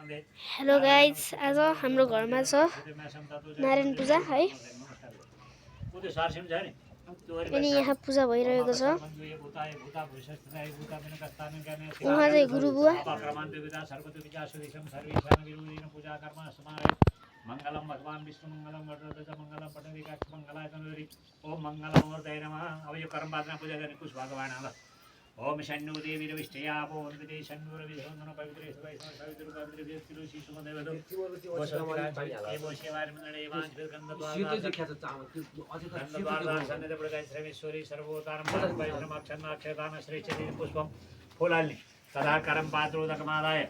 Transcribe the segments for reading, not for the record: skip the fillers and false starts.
Hello guys, आज हाम्रो घरमा छ नारायण पूजा है। अनि यहाँ पूजा भइरहेको छ। उहाँ चाहिँ गुरुबुवा। मंगलम भगवान विष्णु मंगलम गणपति मंगलम पटविकाक्ष मंगलाय तनुरी ओम मंगलम मूर्तये नमः। अब यो कर्म बादमा पूजा गर्ने कुछ भगवान आला ओम शन्नु देवी रविष्ठया ओम विदे शन्नु रवि धन पवित्र सबै सवित्र पवित्र व्यक्तिलो शिशु देवदो वसुराज एवं सेवार मंगले वांच गंध द्वार गंध द्वार सन्निध प्रकाश श्रेमेश्वरी सर्वोतारम परिश्रम अक्षर अक्षरदान श्री चंद्र पुष्पम फूलाल्नी सदा करम पात्रोदकमादाय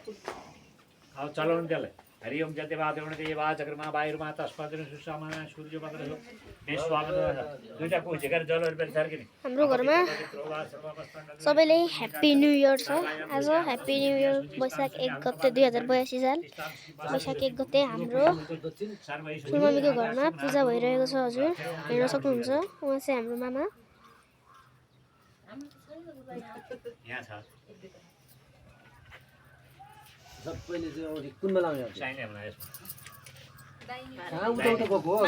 अब चलाउनु त्यसलाई हरि ओम जतिवादरुण देवा चक्रमा बाहिरमा तस्माद्र सुषमा सूर्य पकड विश्वागत दुईटा को झेकेर जलहरु पनि छर्किने। हाम्रो घरमा सबैले ह्यापी न्यू इयर छ। आज ह्यापी न्यू इयर वैशाख 1 गते 2082 साल वैशाख 1 गते हाम्रो ठुलमम्मीको घरमा पूजा भइरहेको छ। हजुर हेर्न सक्नुहुन्छ, उहाँ चाहिँ हाम्रो मामा। यहाँ छ सबैले चाहिँ कुनमा लाउने हो चाहिने भने यसमा कहाँ उठाउनु गएको हो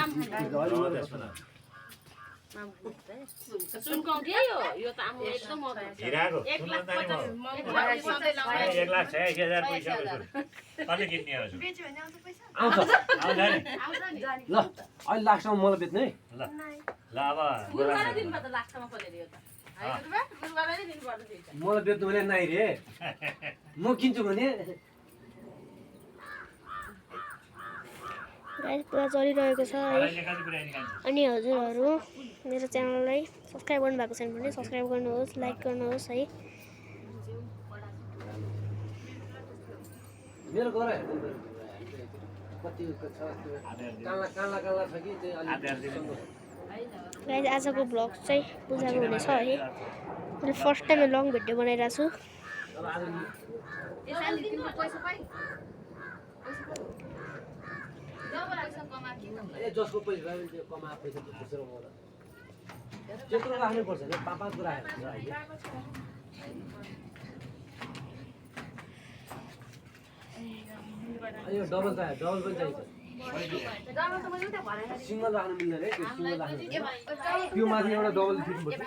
सुनको के यो त आमु एकदम हिराको 1 लाख 1,60,000 पैसा कति किन्ने हो आउँछ ल अहिले लास्टमा मलाई बेच्नु है ल अब गुरुबार दिनमा त लास्टमा खोलेर यो त गुरुबार नै दिनु पर्छ मलाई बेच्नु भने नाइ रे म किन्छु भने गाइस पूजा चलिरहेको छ है। अनि हजुरहरू मेरो च्यानललाई सब्स्क्राइब गर्नु भएको छैन भने सब्स्क्राइब गर्नुहोस्, लाइक गर्नुहोस् है। मेरो घर कति छ काला काला काला छ कि चाहिँ गाइस आजको ब्लग चाहिँ पूजाको हुनेछ है। मैले फर्स्ट टाइम लङ भिडियो बनाइरहेको छु। जसको पैसा त्यो कमा पैसा त्यसो मलाई त्यत्रो राख्नु पर्छ नि 5-5 कुरा राखेको अहिले यो डबल चाहियो, डबल पनि चाहिन्छ। सिंगल राख्नु मिल्दैन है, त्यो सिंगल राख्नु त्यो माथि एउटा डबल फिट्नुपर्छ।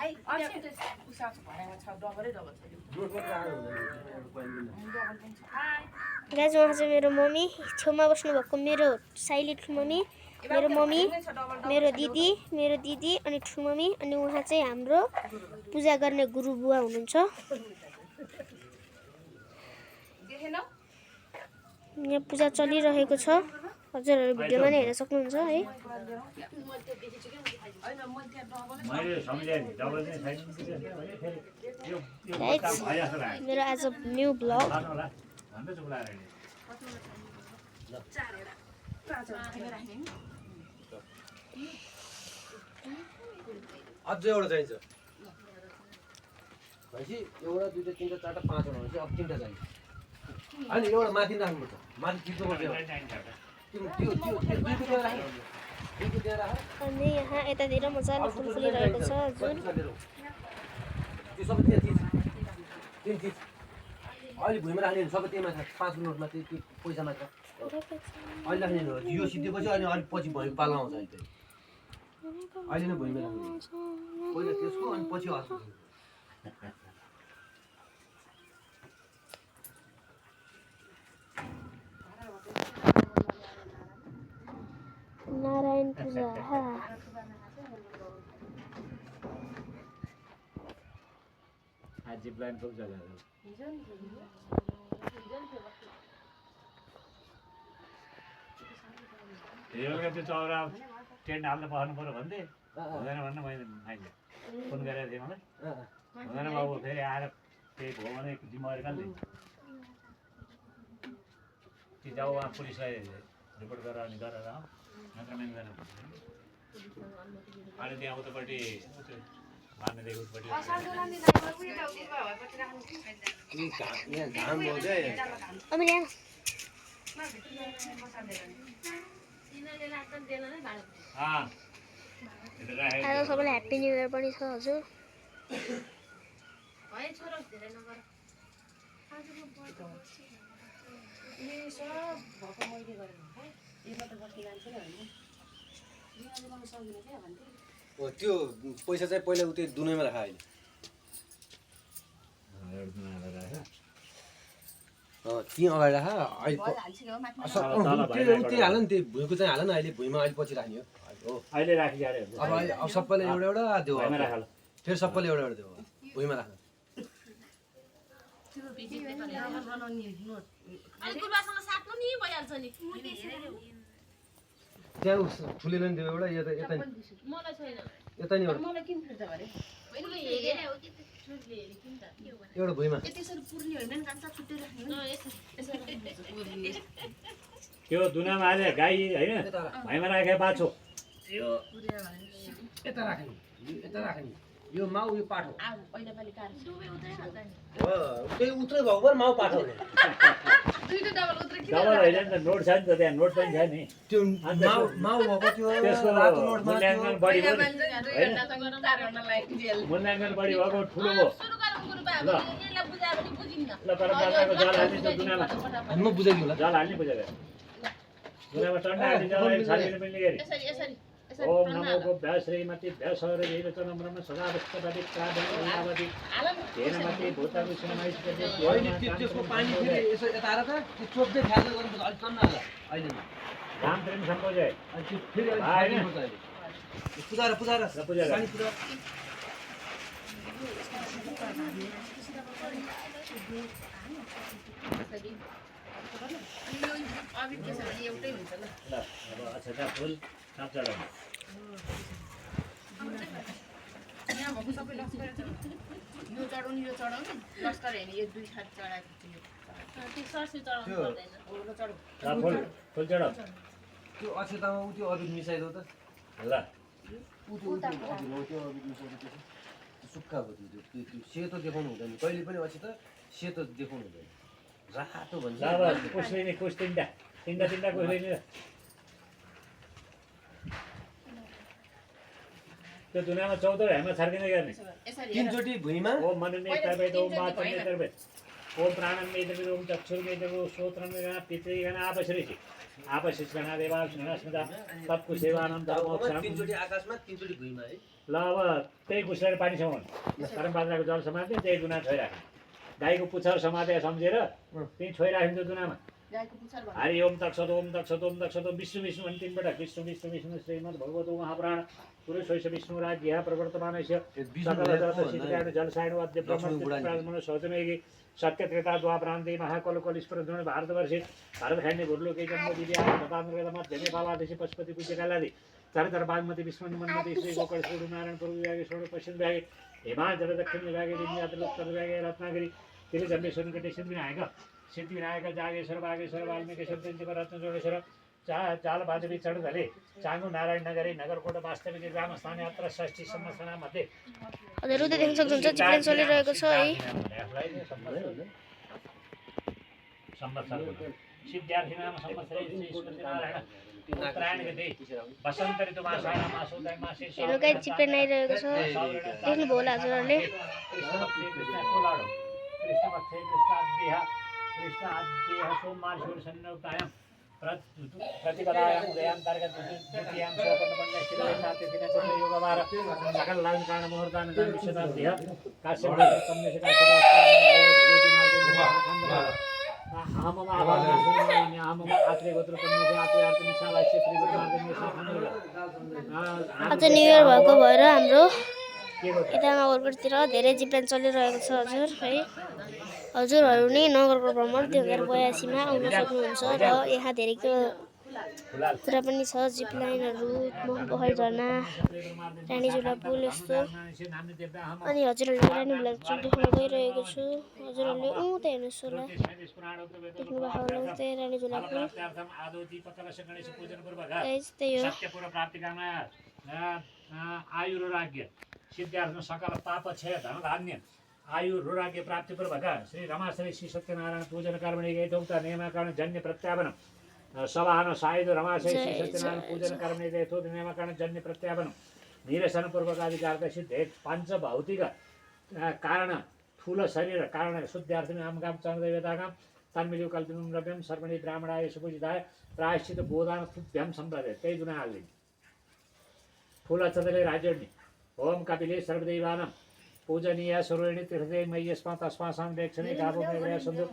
गाइस उहाँ चाहिँ मेरो मम्मी, छेउमा बस्नुभएको मेरो साइली ठुलमम्मी, मेरो मम्मी, मेरो दिदी अनि ठुलमम्मी। अनि उहाँ चाहिँ हाम्रो पूजा गर्ने गुरुबुवा हुनुहुन्छ। यहाँ पूजा चलिरहेको छ, हजुरहरू भिडियोमा नै हेर्न सक्नुहुन्छ है। मेरो आज न्यू ब्लग अझै एउटा चाहिन्छ भनेपछि एउटा दुईटा तिनटा चारटा पाँचवटा भनेपछि अब 3टा चाहिन्छ। अनि एउटा माथि राख्नुपर्छ, माथि खिच्नुपर्छ। अनि यहाँ यतातिर मजाले फुल फुलिरहेको छ। हजुर त्यो सबै त्यहाँ चिज अहिले भुइँमा राख्ने सबै त्यहीमा छ। 5 मिनटमा त्यो पैसामा छ अहिले राख्ने हो। यो सिद्धेपछि अनि अलिक पछि भएको पालो आउँछ। अहिले नै भुइँमा राख्ने पहिला त्यसको अनि पछि अर्को। नारायण पूजा आज प्लान खूप झाला एउटा त्यो चौरा टेन्ट हाल्न पाउनु पर्यो भन्दै हुँदैन भन्न मैले माइले फोन गरेको थिएँ मलाई हुँदैन बाबु फेरि आएर त्यही भयो भने जिम्मेवारी कसले कि जाऊ उहाँ पुलिसलाई रिपोर्ट गरेर अनि गरेर आऊ नत्र मिल्दैन अनि त्यहाँ उतापट्टि मान्नेदेखि उतापट्टि आज सबैलाई ह्याप्पी न्यू इयर पनि छ। हजुर त्यो पैसा चाहिँ पहिला उतै दुनैमा राख अहिले ती अगाडि राख अहिले उतै हाल नि त्यो भुइँको चाहिँ हाल न अहिले भुइँमा अहिले पछि राख्ने हो अहिले राखिहाले अब अहिले अब सबैले एउटा एउटा देऊ भुइँमा राखल फेरि सबैले एउटा एउटा देऊ भुइँमा राख्नु गुरुबासँग साट्नु नि भइहाल्छ नि त्यहाँ ठुलेले नि देऊ एउटा यता यता मलाई छैन यता नि एउटा मलाई किन फिर्ता गरे मैले हेरेर हो कि छुटले हेरे किन त के हो भने एउटा भुइँमा त्यसरी पुर्ने होइन नि कान्छ छुट्टै राख्ने हो यसरी त्यो दुनामा हाले गाई होइन भुइँमा राखे बाछो यता राख्ने यता राख्ने यो माउ यो पाठो आउ पहिला पाली कार दुबै उतै हाल्दा नि त्यही उत्रै भएको पनि माउ पाठो हो दुईटा डबल उतै किन डबल होइन नि त नोट छ नि त त्यहाँ नोट पनि छ नि त्यो माउ माउ भएको त्यो त्यसको रातो नोटमा मूल्याङ्कन बढी पहिला भयो पाली 2 घण्टा त गरम 4 घण्टा लाग्यो जेल मूल्याङ्कन बढी भएको ठुलो भयो सुरु गरौँ गुरुबा ल। यसलाई बुझायो भने बुझिन्न ल परम्पराको जल हाल्ने त्यो दुनामा हामी बुझाइदिउँ होला जल हाल्ने बुझेर दुनामा टन्डा हाल्ने जल हाल्ने छालिने पनि गरी यसरी यसरी ओम नमो गोभ्य श्रीमती भ्यसर वीरचन्द्र ब्रह्म सदावस्तपति प्रावती हाल न हेनमती भूतविष्णुमैष्टि अहिले त्यसको पानी फेरि यसो यता आएर त त्यो चोप्दै फ्याल्दै गर्नुपर्छ अलिक कम नहाल अहिले राम प्रेम सम्पोजय अनि त्यो फेरि अलिक फ्याल्नुपर्छ अहिले पुजाएर पुजाएर ल पूजा गर। पानी पुजाएर अभिट के छ भने एउटै हुन्छ ल ल अब अक्षता फुल साप चढाउनु यहाँ भएको सबै लस्कर यो चढाउने यो चढाउने लस्कर हेर्ने यो 2 हात चढाएको थियो त्यो सरसी चढाउनु पर्दैन हो ल चढाउ ल फुल फुल चढाउ त्यो अक्षतामा उ त्यो अबिर मिसाइदियो त ल उ त्यो अबिर हो त्यो अबिर मिसाइदियो सुक्खा हो त्यो त्यो सेतो देखाउनु हुँदैन कहिले पनि अक्षता सेतो देखाउनु हुँदैन रातो भन्छ ल अब कुस्लिने कुस तिनवटा तिनवटा कुस्लिने त्यो दुनामा 14 हेमा छर्किँदै गर्ने यसरी तीनचोटि भुइँमा ओम मनने तर्वेद ओम वाचने तर्वेद ओम प्राणमे तर्वेद ओम चक्षुर्मे तर्वेद ओम श्रोत्रमे पितृगण आपश्रीति आपशिष्गण देवास्मदा तत्कु सेवानम धर्मोक्षरम तीनचोटि आकाशमा तीनचोटि भुइँमा है ल अब त्यही घुसेर पानी समाउनु परमबाद्राको जल समात्ने त्यही दुना छोइराख्ने गाईको पुच्छर समाते सम्झेर त्यही छोइराख्ने त्यो दुनामा गाईको पुच्छर भन्नु हरि ओम तत्सत ओम तत्सत ओम तत्सत ओम विष्णु विष्णु अनि तिनवटा विष्णु विष्णु विष्णु श्रीमद् भगवतो महापुराण पुरुषैष विष्णुराज्ञः प्रवर्तमानस्य सकल जल जलसायण वाद्य ब्रह्म शौचमेघि सत्य त्रेता द्वापरान्ते महाकल कलिस्पर द्रोण भारतवर्षे भारतखण्डे भूर्लोके जन्म दिव्या मध्यमे भावादेशे पशुपति पूज्यकालादि चरतर बागमती विष्णु मनमती श्री गोकर्ण सूर्य नारायण पूर्व विभागे स्वर्ण पश्चिम विभागे हिमाचल दक्षिण विभागे विन्ध्याचल उत्तर विभागे रत्नागिरी तिरुचम्बेश्वर कटे सिद्धिविनायक सिद्धिविनायक जागेश्वर बागेश्वर वाल्मीकेश्वर चन्द्रपर रत्नजोडेश्वर चाल भाजपी चढधले चाङ्गु नारायण नगरी नगरकोट वास्तविक ग्रामस्थानीय अत्र 60 सम्मसनामध्ये हजुर उतै देख्न सक्नुहुन्छ चिप्लेन चलिरहेको छ है सिद्धार्थी नाम संवत्सरे श्री नारायण उत्तरायण गते वसन्त ऋतु मासायां मासोदय मासे हेलो गाइस चिप्लेन आइरहेको छ देख्नुभयो होला हजुरहरूले कृष्णाद्यः सोमवार सन्नौतायां प्रतिपदायां उदयान्तर्गत द्वितीयां सोपन्नपण्यश्चिरैतातिथिनचन्द्र योगवार सकल लालकाण मुहूर्तान् विश्वदाद्यः आज न्यु इयर भएको भएर हाम्रो यता नगरकोटतिर धेरै जिप्लान चलिरहेको छ हजुर है हजुरहरू नै नगरकोट भ्रमण 2082 मा आउन सक्नुहुन्छ र यहाँ धेरैको कुरा पनि छ जिपलाइनहरू बहर झरना रानी झुला पुल यस्तो अनि हजुरहरूले रानी झुला पुल देख्न गइरहेको छु हजुरहरूले उता हेर्नुहोस् होला देख्नुभएको होला उतै रानी झुला पुल त्यही हो आयुराज्ञ सिद्धार्थ सकल पाप क्षय धन धान्य आयु रोराग्य प्राप्ति पूर्वक श्री रमाश्री श्री सत्यनारायण पूजन कर्मणि यथोक्त नियमकरण जन्य प्रत्यापन सवाहन सायुध रमाश्री श्री सत्यनारायण पूजन कर्मणि यथोक्त नियमकरण जन्य प्रत्यापन निरसन पूर्वक अधिकार सिद्ध पंच भौतिक कारण ठूल शरीर कारण शुद्धार्थी नाम काम चन्द्रदेवता काम तन्मिलियो कल्पिनुं रव्यं सर्वणि ब्राह्मणाय सुपूजिताय प्रायश्चित बोधानस्तुभ्यं सम्प्रदे त्यही जुन हाल्दिन् फुल अक्षतले राज्यर्नी ओम कपिले सर्वदैवानं पूजनीय सर्वेणी तीर्थे मय्यस्मा तस्मासां वेक्षणे गावो मेरया सन्धु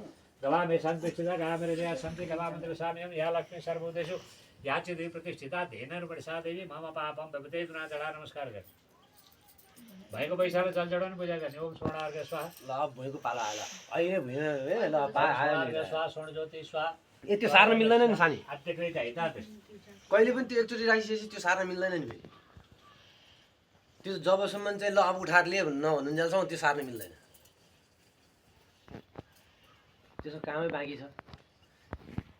गवामेषां प्रतिष्ठिता गावमेरया सन्ति गवामन्त्रसाम्यं या लक्ष्मी सर्वभूतेषु याची देवी प्रतिष्ठिता धेनुर्वसा देवी मम पापं भवते जुना जडा नमस्कार गर भएको पैसाले जल चढाउनु पूजा गर्ने ओम स्वर्णार्घ स्वाहा ल भुइँको पाला आयो अहिले भुइँ ल आयो नि स्वाहा स्वर्ण ज्योति स्वाहा ए त्यो सार्न मिल्दैन नि सानी आत्तिकै चाहिन्छ कहिले पनि त्यो एकचोटि राखिसकेपछि त्यो सार्न मिल्दैन नि फेरि त्यो जबसम्म चाहिँ ल अब उठाएर लिए नभन्नुन्जेलसम्म त्यो सार्न मिल्दैन त्यसको कामै बाँकी छ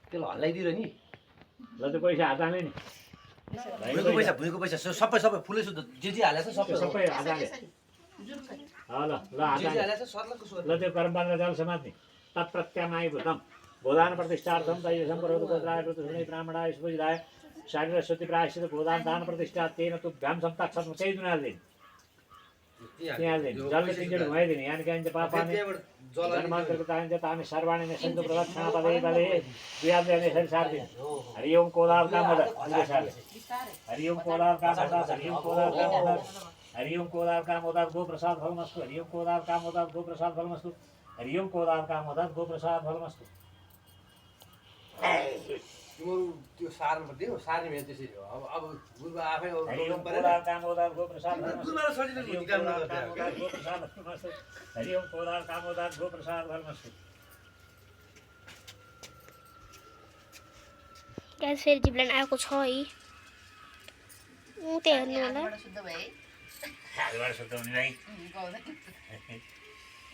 त्यसलाई हल्लाइदिएर नि ल त्यो पैसा हात हाल्ने नि भुइँको पैसा सबै फुलै सुध जे हालेको छ सबै हात हाले ल हात हाले ल त्यो कर्मबान्ध जाल समात्ने तत्प्रत्यामायभूतं बोधान प्रतिष्ठार्थं दैवसं करोतु गोत्राय ऋतुषुणे ब्राह्मणाय सुपूजिताय शारीरस्वती प्रायश्चित बोधान दान प्रतिष्ठा तेन तुभ्यां संताक्षतं त्यही जुन हाल्दिन् त्यहाँ हाल्दिन् जलले तिनचोटि घुमाइदिने यानि कान्छ पापानि जन्मान्तर्गतानि तानि सर्वाणि निसन्तु प्रदक्षिणापदे पदे द्वियाद्यानि यसरी सार्दिन् हरि ओम कोलावकामोदर हरि ओम कोलावकामोदर हरि ओम कोलावकामोदर हरि ओम कोलावकामोदर गोप्रसाद फलमस्तु हरि ओम कोलावकामोदर गोप्रसाद फलमस्तु हरि ओम कोलावकामोदर गोप्रसाद फलमस्तु त्यो सार्नु पर्थ्यो सार्ने मेरो त्यसरी हो अब गुरुबा आफै हरि ओम कोलावकामोदर गोप्रसाद गुरुबालाई सजिलो निकाल्नु गोप्रसाद फलमस्तु हरि ओम कोलावकामोदर गोप्रसाद फलमस्तु गाइस फेरि जिब्लान आएको छ है त्यही हेर्नु होला शुद्ध भए हालबाट शुद्ध हुने भाइ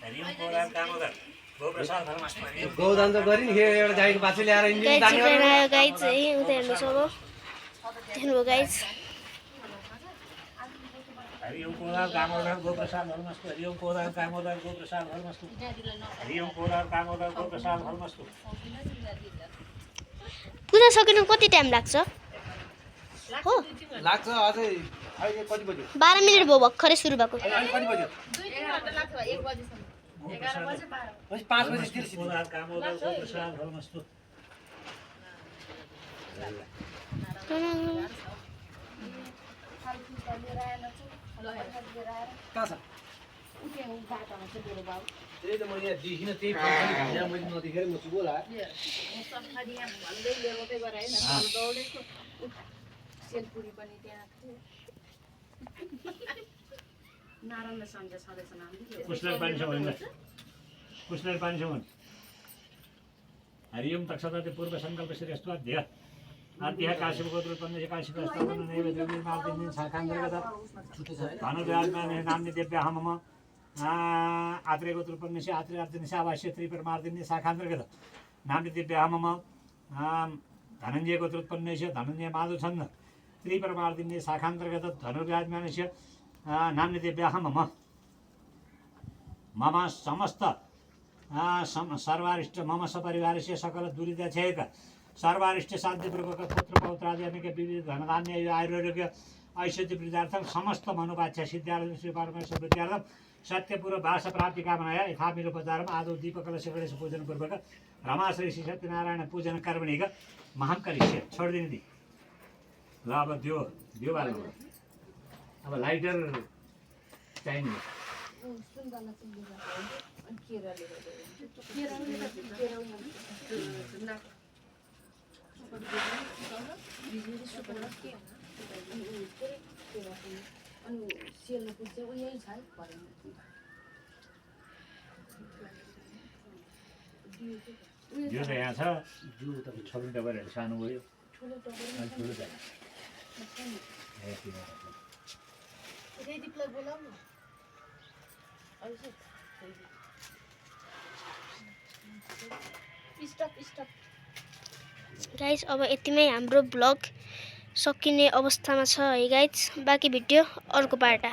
हरि ओम कोलावकामोदर गोप्रसाद फलमस्तु हरि ओम गौदान त गरि नि एउटा गाईको बाछा ल्याएर गाइस जिब्लान आयो गाइस है उता हेर्नु सब हेर्नु गाइस हरि ओम कोलावकामोदर गोप्रसाद फलमस्तु हरि ओम कोलावकामोदर गोप्रसाद फलमस्तु हरि ओम कोलावकामोदर गोप्रसाद फलमस्तु पूजा सकिनु कति टाइम लाग्छ हो लाग्छ अझै अहिले कति बज्यो 12 मिनेट भयो भर्खरै सुरु भएको अहिले कति बज्यो 1 घण्टा लाग्छ 1 बजेसम्म 11 बजे 12 5 बजे तिर कोलावकामोदर गोप्रसाद फलमस्तु कहाँ छ त्यही त मैले यहाँ देखिनँ त्यही यहाँ मैले नदेखेर म चुप होला सेलपुरी पनि त्यहाँ थियो नारायणले सम्झे छँदैछ नाम पुष्णर पानीसम्म पुष्णर पानीसम्म हरि ओम तक्षते पूर्व संकल्प श्रेष्ठ अध्यय आद्य काश्यप गोत्र उत्पन्न काश्यप स्थापन नैवेद्य निर्माण शाखान्तर्गत भानुराजमाने नाम्नि दिव्याः मम आत्रे गोत्र उत्पन्न आत्रे अर्जुनस्य आवास्य त्रिपरमार्दिन्य शाखान्तर्गत नाम्नि दिव्याः मम धनञ्जय गोत्र उत्पन्न धनञ्जय माधव छन्द त्रिपरमार्दिन्य शाखान्तर्गत धनुराजमानस्य नाम्नि दिव्याः मम मम समस्त सर्वारिष्ट मम सपरिवारस्य सकल दुरितक्षयक सर्वारिष्ट शान्तिपूर्वक पुत्र पौत्रादि अनेक विविध धनधान्य आयुर्वेद ऐश्वर्य वृद्धार्थम समस्त मनोवांछा सिद्ध्यार्थम श्री परमेश्वर वृद्धार्थम सत्यपूर्व भाष प्राप्ति कामनाया यथामिलोपचारम आदौ दीपकलश गणेश पूजन पूर्वक रमाश्री श्री सत्यनारायण पूजन कर्मणिक महान करिष्य छोडिदिनु दि ल अब दियो बाल्नु अब लाइटर चाहिने यो त यहाँ छ जो तपाईँ छोटो डबरहरू सानो गयो ठुलो चाहियो गाइस अब यतिमै हाम्रो ब्लग सकिने अवस्थामा छ है गाइस बाँकी भिडियो अर्को पार्ट